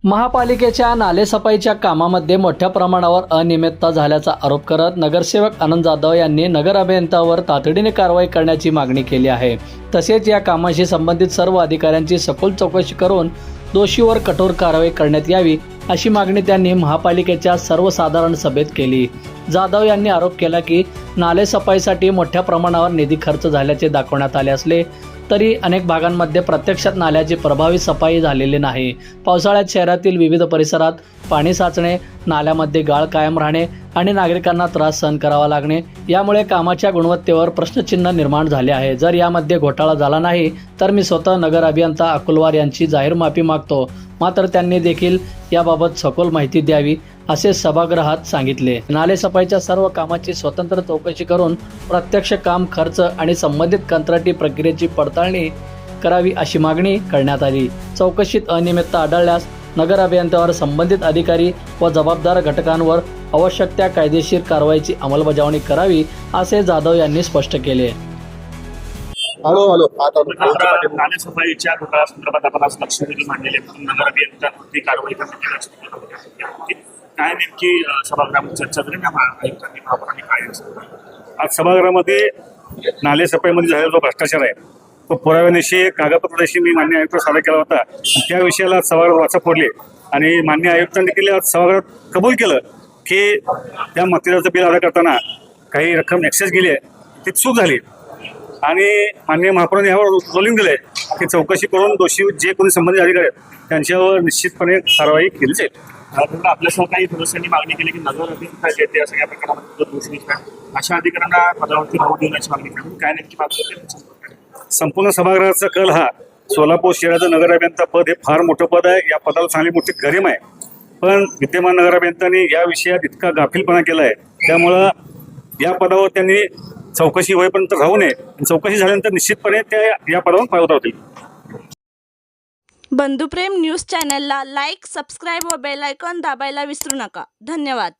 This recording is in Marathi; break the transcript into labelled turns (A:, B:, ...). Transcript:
A: महापालिकेच्या नालेसफाईच्या कामामध्ये मोठ्या प्रमाणावर अनियमितता झाल्याचा आरोप करत नगरसेवक आनंद जाधव यांनी नगर अभियंत्यावर तातडीने कारवाई करण्याची मागणी केली आहे। तसेच या कामाशी संबंधित सर्व अधिकाऱ्यांची सखोल चौकशी करून दोषीवर कठोर कारवाई करण्यात यावी अशी मागणी त्यांनी महापालिकेच्या सर्वसाधारण सभेत केली। जाधव यांनी आरोप केला की नालेसफाईसाठी मोठ्या प्रमाणावर निधी खर्च झाल्याचे दाखवण्यात आले असले तरी अनेक भागांमध्ये प्रत्यक्षात नाल्याची प्रभावी सफाई झालेली नाही। पावसाळ्यात शहरातील विविध परिसरात पाणी साचणे, नाल्यामध्ये गाळ कायम राहणे आणि नागरिकांना त्रास सहन करावा लागणे यामुळे कामाच्या गुणवत्तेवर प्रश्नचिन्ह निर्माण झाले आहे। जर यामध्ये घोटाळा झाला नाही तर मी स्वतः नगर अभियंता अकुलवार यांची जाहीर माफी मागतो। मात्र त्यांनी देखील याबाबत सखोल माहिती द्यावी असे सभागृहात सांगितले। नालेसफाईच्या सर्व कामाची स्वतंत्र चौकशी करून प्रत्यक्ष काम, खर्च आणि संबंधित कंत्राटी प्रक्रियेची पडताळणी करावी अशी मागणी करण्यात आली। चौकशीत अनियमितता आढळल्यास नगर अभियंत्यावर संबंधित अधिकारी व जबाबदार घटकांवर आवश्यक त्या कायदेशीर कारवाईची अंमलबजावणी करावी असे जाधव यांनी स्पष्ट केले।
B: नालेसफाईच्या घोटाळ्यासंदर्भात आपण आज लक्षवेधी मांडलेले नगर अभियंत्यांवरती कारवाई करण्याची काय नेमकी सभागृहामध्ये चर्चा झाली आयुक्तांनी महापौरांनी काय आज सभागृहामध्ये नालेसफाईमध्ये झालेला जो भ्रष्टाचार आहे तो पुराव्यानिशी कागदपत्राशी मी मान्य आयुक्त सादर केला होता। त्या विषयाला सभागृहात वाचा फोडले आणि मान्य आयुक्तांनी देखील आज सभागृहात कबूल केलं की त्या मटेरियलचं बिल अदा करताना काही रक्कम एक्सेस गेली आहे ती चूक झाली आणि माननीय महापौरांनी यावर रोलिंग दिलंय की चौकशी करून दोषी जे कोणी संबंधित अधिकारी आहेत त्यांच्यावर निश्चितपणे कारवाई केली जाईल।
C: आपल्यासह काही सदस्यांनी मागणी केली की नगर अभियंता जे ते सगळ्या प्रकारामध्ये दोषी अशा अधिकाऱ्यांना पदावरती राहू देण्याची मागणी करून काय नेमकी मागणी
B: संपूर्ण सभागृहाचा कल हा सोलापूर शहराचं नगर अभियंता पद हे फार मोठं पद आहे। या पदाला चांगली मोठी गरिमा आहे, पण विद्यमान नगर अभियंत्यांनी या विषयात इतका गाफीलपणा केला आहे त्यामुळं या पदावर त्यांनी चौकशी होईपर्यंत राहू नये। चौकशी झाल्यानंतर निश्चितपणे त्या या पदावर पावत होतील।
D: बंधुप्रेम न्यूज चॅनलला लाईक, सबस्क्राईब व बेल आयकॉन दाबायला विसरू नका। धन्यवाद।